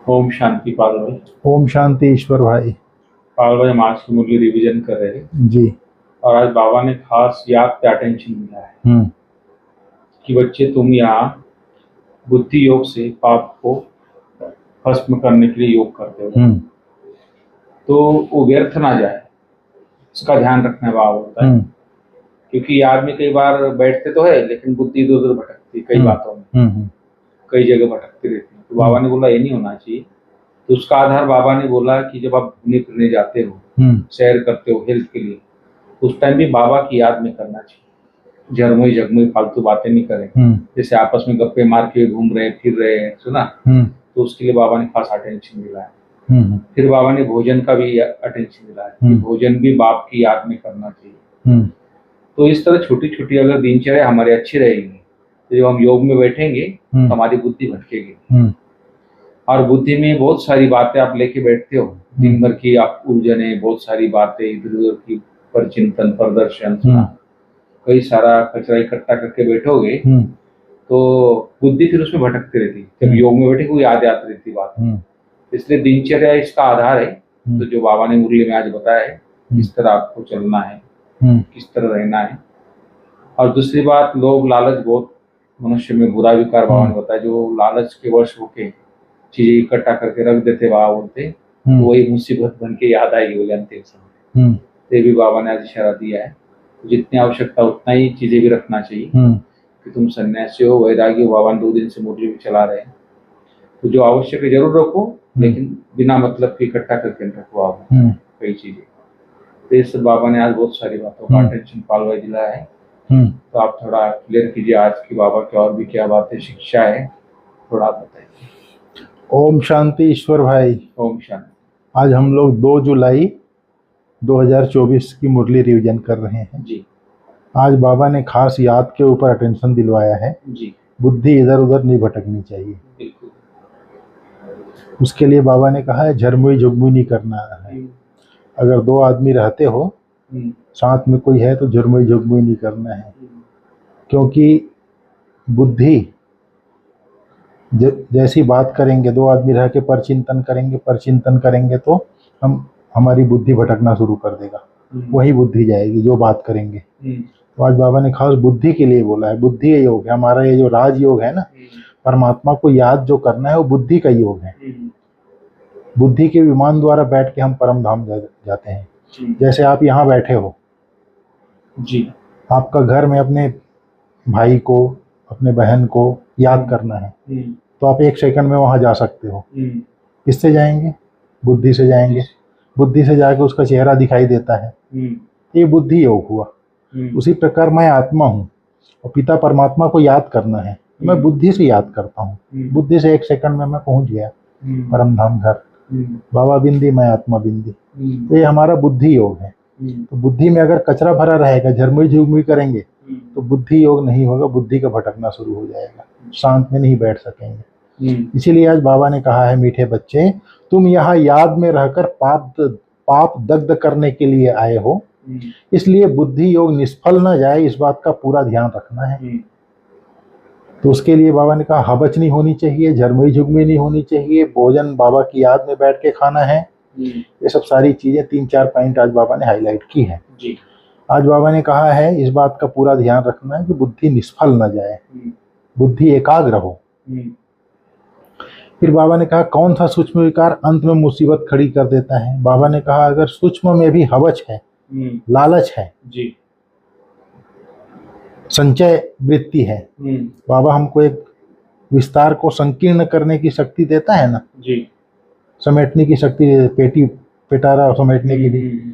ओम शांति पाल भाई। ओम शांति ईश्वर भाई। पाल भाई, हम आज की मुरली रिवीजन कर रहे हैं जी। और आज बाबा ने खास याद पे अटेंशन दिया है हम्म। कि बच्चे, तुम यहाँ बुद्धि योग से पाप को भस्म करने के लिए योग करते हो, तो वो व्यर्थ ना जाए, इसका ध्यान रखना बाबा होता है। क्योंकि याद में कई बार बैठते तो है लेकिन बुद्धि इधर उधर भटकती कई बातों में, कई जगह भटकती रहती है। तो बाबा ने बोला ये नहीं होना चाहिए। तो उसका आधार बाबा ने बोला कि जब आप घूमने फिरने जाते हो, सैर करते हो हेल्थ के लिए, उस टाइम भी बाबा की याद में करना चाहिए। झरमुई झगमुई फालतू बातें नहीं करें, जैसे आपस में गप्पे मार के घूम रहे फिर रहे हैं, सुना, तो उसके लिए बाबा ने खास अटेंशन दिला है। फिर बाबा ने भोजन का भी अटेंशन दिला है कि भोजन भी बाप की याद में करना चाहिए। तो इस तरह छोटी छोटी अगर दिनचर्या हमारी अच्छी रहेगी तो जब हम योग में बैठेंगे तो हमारी बुद्धि भटकेगी। और बुद्धि में बहुत सारी बातें आप लेके बैठते हो, दिन भर की आप उलझने, बहुत सारी बातें इधर उधर की, पर चिंतन प्रदर्शन, कई सारा कचरा इकट्ठा करके बैठोगे तो बुद्धि फिर उसमें भटकती रहती है। जब योग में बैठे कोई याद आती रहती बात, इसलिए दिनचर्या इसका आधार है। तो जो बाबा ने मुरली में आज बताया है किस तरह आपको चलना है, किस तरह रहना है। और दूसरी बात, लोग लालच बहुत मनुष्य में बुरा विकार बाबा ने बताया, जो लालच के वश होके चीजें इकट्ठा करके रख देते बाबा बोलते, तो वही मुसीबत बन के याद आएगी बोले अंतिम समय। तो भी बाबा ने आज इशारा दिया है, जितनी आवश्यकता उतना ही चीजें भी रखना चाहिए। कि तुम सन्यासी हो, वैरागी हो, बाबा ने 2 दिन से मुरली भी चला रहे हैं, तो जो आवश्यक है जरूर रखो, लेकिन बिना मतलब के इकट्ठा करके रखो आप कई चीजें। तो इस बाबा ने आज बहुत सारी बातों का अटेंशन पालवा दिलाया है। तो आप थोड़ा क्लियर कीजिए आज की बाबा की और भी क्या बातें शिक्षा है, थोड़ा बताइए। ओम शांति ईश्वर भाई। ओम शांति। आज हम लोग 2 जुलाई 2024 की मुरली रिवीजन कर रहे हैं जी। आज बाबा ने खास याद के ऊपर अटेंशन दिलवाया है जी। बुद्धि इधर उधर नहीं भटकनी चाहिए। बिल्कुल। उसके लिए बाबा ने कहा है झरमुई झुगमुई नहीं करना है। अगर 2 आदमी रहते हो, साथ में कोई है, तो झरमुई झुगमुई नहीं करना है। क्योंकि बुद्धि जैसी बात करेंगे, 2 आदमी रह के परचिंतन करेंगे तो हमारी बुद्धि भटकना शुरू कर देगा, वही बुद्धि जाएगी जो बात करेंगे। तो आज बाबा ने खास बुद्धि के लिए बोला है। बुद्धि योग है हमारा, ये जो राज योग है ना, परमात्मा को याद जो करना है वो बुद्धि का योग है। बुद्धि के विमान द्वारा बैठ के हम परम धाम जाते हैं। जैसे आप यहाँ बैठे हो जी, आपका घर में अपने भाई को, अपने बहन को याद करना है, तो आप 1 सेकंड में वहां जा सकते हो। किससे जाएंगे? बुद्धि से जाएंगे। बुद्धि से जाके उसका चेहरा दिखाई देता है, ये बुद्धि योग हुआ। उसी प्रकार मैं आत्मा हूँ और पिता परमात्मा को याद करना है, मैं बुद्धि से याद करता हूँ। बुद्धि से 1 सेकंड में मैं पहुंच गया परम धाम घर। बाबा बिंदी मैं आत्मा बिंदी, तो ये हमारा बुद्धि योग है। तो बुद्धि में अगर कचरा भरा रहेगा, झरमुई झुगमुई करेंगे, तो बुद्धि योग नहीं होगा, बुद्धि का भटकना शुरू हो जाएगा, शांत में नहीं बैठ सकेंगे। इसीलिए आज बाबा ने कहा है, मीठे बच्चे, तुम यहाँ याद में रहकर पाप दग्ध करने के लिए आए हो, इसलिए बुद्धि योग निष्फल ना जाए, इस बात का पूरा ध्यान रखना है। तो उसके लिए बाबा ने कहा हबच नहीं होनी चाहिए, झरमुई झुगमुई नहीं होनी चाहिए, भोजन बाबा की याद में बैठ के खाना है। ये सब सारी चीजें 3-4 पॉइंट आज बाबा ने हाईलाइट की है। आज बाबा ने कहा है इस बात का पूरा ध्यान रखना है कि बुद्धि निष्फल न जाए, बुद्धि एकाग्र हो। फिर बाबा ने कहा कौन सा सूक्ष्म विकार अंत में मुसीबत खड़ी कर देता है। बाबा ने कहा अगर सूक्ष्म में भी हवच है, लालच है जी, संचय वृत्ति है, बाबा हमको एक विस्तार को संकीर्ण करने की शक्ति देता है ना जी, समेटने की शक्ति, पेटारा समेटने की भी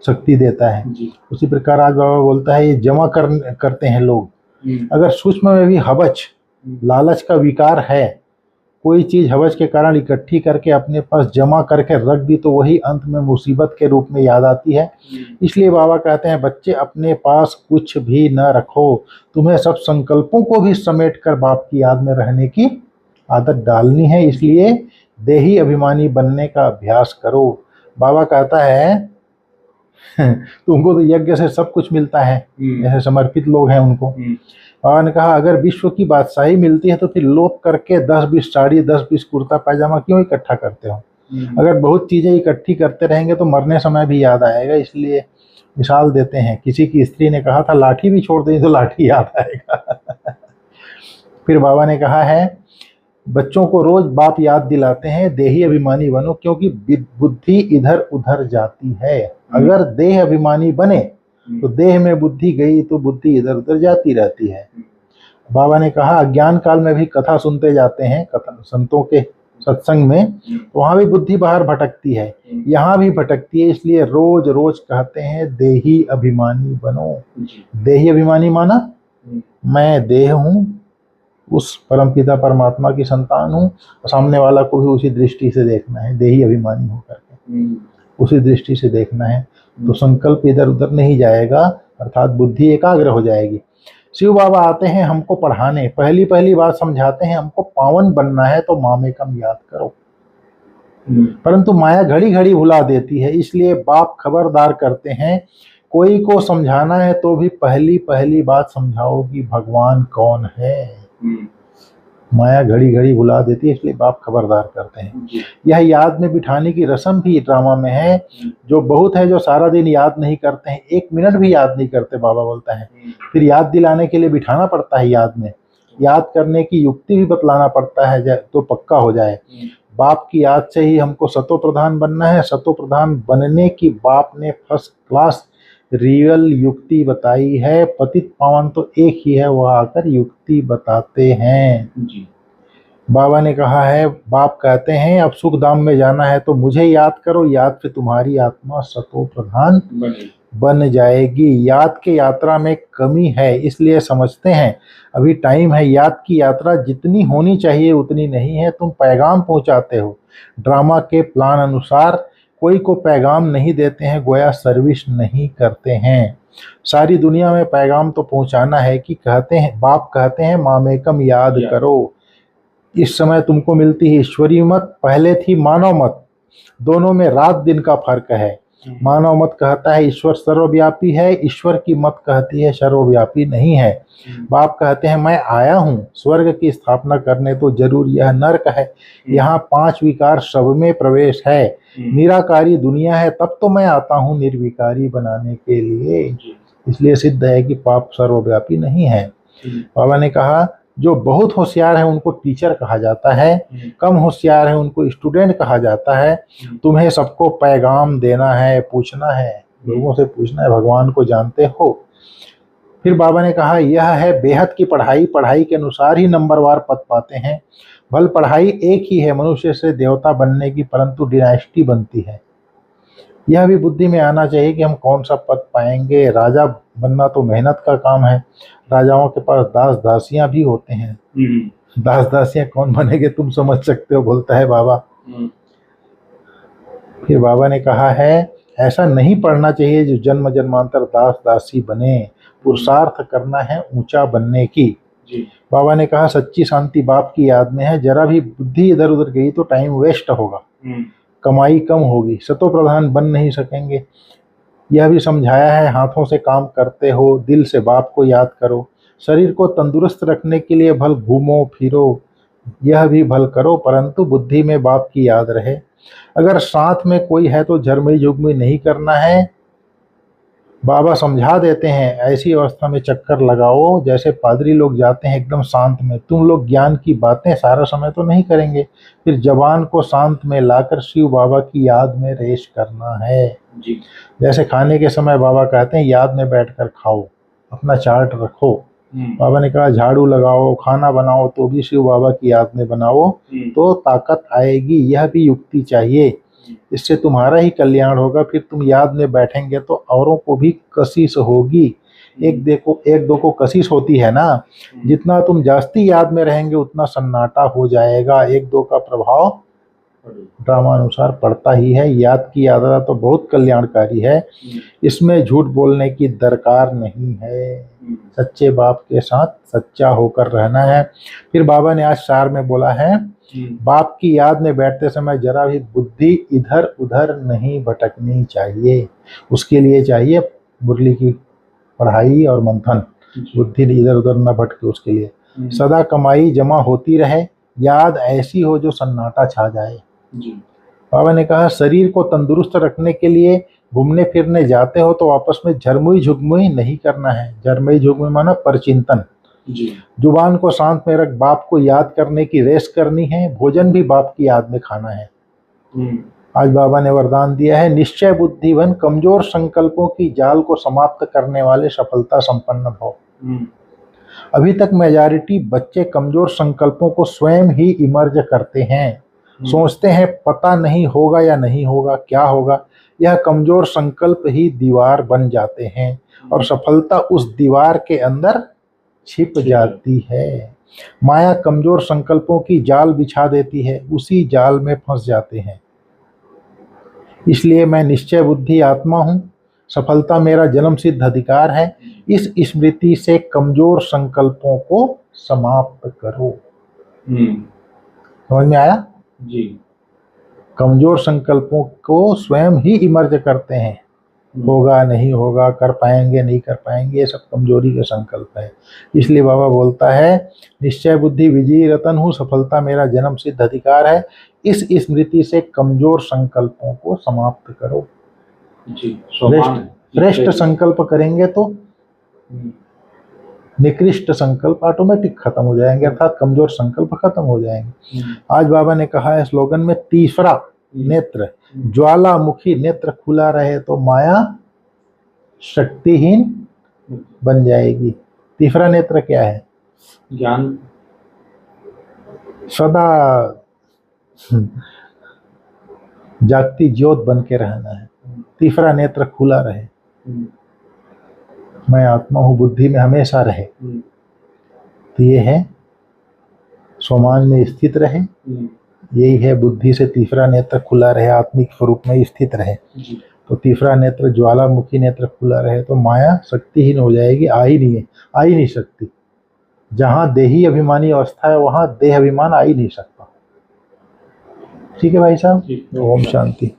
शक्ति देता है जी। उसी प्रकार आज बाबा बोलता है ये जमा करते हैं लोग। अगर सूक्ष्म में भी हवच, लालच का विकार है, कोई चीज हवच के कारण इकट्ठी करके अपने पास जमा करके रख दी, तो वही अंत में मुसीबत के रूप में याद आती है। इसलिए बाबा कहते हैं बच्चे अपने पास कुछ भी न रखो, तुम्हें सब संकल्पों को भी समेट कर बाप की याद में रहने की आदत डालनी है। इसलिए देही अभिमानी बनने का अभ्यास करो। बाबा कहता है तुमको तो यज्ञ से सब कुछ मिलता है, जैसे समर्पित लोग हैं उनको, बाबा ने कहा अगर विश्व की बादशाही मिलती है तो फिर लोभ करके 10-20 साड़ी 10-20 कुर्ता पैजामा क्यों इकट्ठा करते हो। अगर बहुत चीजें इकट्ठी करते रहेंगे तो मरने समय भी याद आएगा। इसलिए मिसाल देते हैं, किसी की स्त्री ने कहा था लाठी भी छोड़ दें तो लाठी याद आएगा। फिर बाबा ने कहा है बच्चों को रोज बाप याद दिलाते हैं देही अभिमानी बनो, क्योंकि बुद्धि इधर उधर जाती है। अगर देह अभिमानी बने तो देह में बुद्धि गई तो बुद्धि इधर उधर जाती रहती है। बाबा ने कहा अज्ञान काल में भी कथा सुनते जाते हैं, कथा संतों के सत्संग में, तो वहां भी बुद्धि बाहर भटकती है, यहाँ भी भटकती है। इसलिए रोज रोज कहते हैं देही अभिमानी बनो। देही अभिमानी माना मैं देह हूँ, उस परमपिता परमात्मा की संतान हूँ, सामने वाला को भी उसी दृष्टि से देखना है, देही अभिमानी होकर के उसी दृष्टि से देखना है। तो संकल्प इधर उधर नहीं जाएगा, अर्थात बुद्धि एकाग्र हो जाएगी। शिव बाबा आते हैं हमको पढ़ाने, पहली पहली बात समझाते हैं हमको पावन बनना है तो मामेकम याद करो। परंतु माया घड़ी घड़ी भुला देती है, इसलिए बाप खबरदार करते हैं कोई को समझाना है तो भी पहली पहली बात समझाओ कि भगवान कौन है। माया घड़ी घड़ी भुला देती है, इसलिए बाप खबरदार करते हैं। यह याद में बिठाने की रस्म भी ड्रामा में है। जो बहुत है जो सारा दिन याद नहीं करते हैं, 1 मिनट भी याद नहीं करते, बाबा बोलता है। फिर याद दिलाने के लिए बिठाना पड़ता है, याद में याद करने की युक्ति भी बतलाना पड़ता है तो पक्का हो जाए। बाप की याद से ही हमको सतो प्रधान बनना है। सतो प्रधान बनने की बाप ने फर्स्ट क्लास रियल युक्ति बताई है। पतित पावन तो एक ही है, वह आकर युक्ति बताते हैं जी। बाबा ने कहा है, बाप कहते हैं अब सुख धाम में जाना है तो मुझे याद करो, याद से तुम्हारी आत्मा सतो प्रधान बन जाएगी। याद के यात्रा में कमी है, इसलिए समझते हैं अभी टाइम है। याद की यात्रा जितनी होनी चाहिए उतनी नहीं है। तुम पैगाम पहुंचाते हो ड्रामा के प्लान अनुसार, कोई को पैगाम नहीं देते हैं, गोया सर्विस नहीं करते हैं। सारी दुनिया में पैगाम तो पहुंचाना है कि कहते हैं बाप कहते हैं मामेकम याद करो। इस समय तुमको मिलती है ईश्वरीय मत, पहले थी मानव मत, दोनों में रात दिन का फर्क है। मानव मत कहता है ईश्वर सर्वव्यापी है, ईश्वर की मत कहती है सर्वव्यापी नहीं है। बाप कहते हैं मैं आया हूँ स्वर्ग की स्थापना करने, तो जरूर यह नरक है। यहाँ 5 विकार सब में प्रवेश है। निराकारी दुनिया है, तब तो मैं आता हूँ निर्विकारी बनाने के लिए। इसलिए सिद्ध है कि पाप सर्वव्यापी नहीं है। बाबा ने कहा जो बहुत होशियार है उनको टीचर कहा जाता है, कम होशियार है उनको स्टूडेंट कहा जाता है। तुम्हें सबको पैगाम देना है, पूछना है, लोगों से पूछना है भगवान को जानते हो। फिर बाबा ने कहा यह है बेहद की पढ़ाई, पढ़ाई के अनुसार ही नंबरवार पद पाते हैं। भल पढ़ाई एक ही है मनुष्य से देवता बनने की, परंतु डिनाइस्टी बनती है। यह भी बुद्धि में आना चाहिए कि हम कौन सा पद पाएंगे। राजा बनना तो मेहनत का काम है, राजाओं के पास दास दासियां भी होते हैं। दास दासियां कौन बनेंगे तुम समझ सकते हो, बोलता है बाबा। फिर बाबा ने कहा है ऐसा नहीं पढ़ना चाहिए जो जन्म जन्मांतर दास दासी बने, पुरुषार्थ करना है ऊंचा बनने की। बाबा ने कहा सच्ची शांति बाप की याद में है, जरा भी बुद्धि इधर उधर गई तो टाइम वेस्ट होगा, कमाई कम होगी, सतो प्रधान बन नहीं सकेंगे। यह भी समझाया है हाथों से काम करते हो, दिल से बाप को याद करो। शरीर को तंदुरुस्त रखने के लिए भल घूमो फिरो, यह भी भल करो, परंतु बुद्धि में बाप की याद रहे। अगर साथ में कोई है तो झरमई झुगमई नहीं करना है। बाबा समझा देते हैं ऐसी अवस्था में चक्कर लगाओ जैसे पादरी लोग जाते हैं एकदम शांत में। तुम लोग ज्ञान की बातें सारा समय तो नहीं करेंगे, फिर जबान को शांत में लाकर शिव बाबा की याद में रेश करना है जी। जैसे खाने के समय बाबा कहते हैं याद में बैठकर खाओ, अपना चार्ट रखो। बाबा ने कहा झाड़ू लगाओ, खाना बनाओ तो भी शिव बाबा की याद में बनाओ तो ताकत आएगी। यह भी युक्ति चाहिए, इससे तुम्हारा ही कल्याण होगा। फिर तुम याद में बैठेंगे तो औरों को भी कशिश होगी। एक दो को कशिश होती है ना, जितना तुम जास्ती याद में रहेंगे उतना सन्नाटा हो जाएगा। 1-2 का प्रभाव ड्रामानुसार पड़ता ही है। याद की यात्रा तो बहुत कल्याणकारी है, इसमें झूठ बोलने की दरकार नहीं है। सच्चे बाप के साथ सच्चा होकर रहना है। फिर बाबा ने आज सार में बोला है बाप की याद में बैठते समय जरा भी बुद्धि इधर उधर नहीं भटकनी चाहिए। उसके लिए चाहिए मुरली की पढ़ाई और मंथन। बुद्धि इधर उधर न भटके उसके लिए। सदा कमाई जमा होती रहे, याद ऐसी हो जो सन्नाटा छा जाए। बाबा ने कहा शरीर को तंदुरुस्त रखने के लिए घूमने फिरने जाते हो तो आपस में झरमुई झुगमुई नहीं करना है। झरमुई झुगमुई माना परचिंतन। जुबान को शांत में रख बाप को याद करने की रेस करनी है, भोजन भी बाप की याद में खाना है। आज बाबा ने वरदान दिया है निश्चय बुद्धिवन कमजोर संकल्पों की जाल को समाप्त करने वाले सफलता संपन्न भव। अभी तक मेजॉरिटी बच्चे कमजोर संकल्पों को स्वयं ही इमर्ज करते हैं। सोचते हैं पता नहीं होगा या नहीं होगा, क्या होगा। यह कमजोर संकल्प ही दीवार बन जाते हैं और सफलता उस दीवार के अंदर छिप जाती है। माया कमजोर संकल्पों की जाल बिछा देती है, उसी जाल में फंस जाते हैं। इसलिए मैं निश्चय बुद्धि आत्मा हूँ, सफलता मेरा जन्म सिद्ध अधिकार है। इस स्मृति से कमजोर संकल्पों को समाप्त करो। समझ में आया जी। कमजोर संकल्पों को स्वयं ही इमर्ज करते हैं। होगा नहीं होगा, कर पाएंगे नहीं कर पाएंगे, ये सब कमजोरी का संकल्प है। इसलिए बाबा बोलता है निश्चय बुद्धि विजयी रतन हूँ, सफलता मेरा जन्म सिद्ध अधिकार है। इस स्मृति से कमजोर संकल्पों को समाप्त करो। श्रेष्ठ संकल्प करेंगे तो निकृष्ट संकल्प ऑटोमेटिक खत्म हो जाएंगे, अर्थात कमजोर संकल्प खत्म हो जाएंगे। आज बाबा ने कहा है स्लोगन में तीसरा नेत्र ज्वालामुखी नेत्र खुला रहे तो माया शक्तिहीन बन जाएगी। तीसरा नेत्र क्या है? ज्ञान। सदा जागती ज्योत बन के रहना है। तीसरा नेत्र खुला रहे, मैं आत्मा हूँ बुद्धि में हमेशा रहे। तो ये है सोमान में स्थित रहे, यही है बुद्धि से तीसरा नेत्र खुला रहे, आत्मिक स्वरूप में स्थित रहे। तो तीसरा नेत्र ज्वालामुखी नेत्र खुला रहे तो माया शक्तिहीन हो जाएगी, आ ही नहीं सकती। जहाँ देही अभिमानी अवस्था है वहाँ देह अभिमान आ ही नहीं सकता। ठीक है भाई साहब, ओम शांति।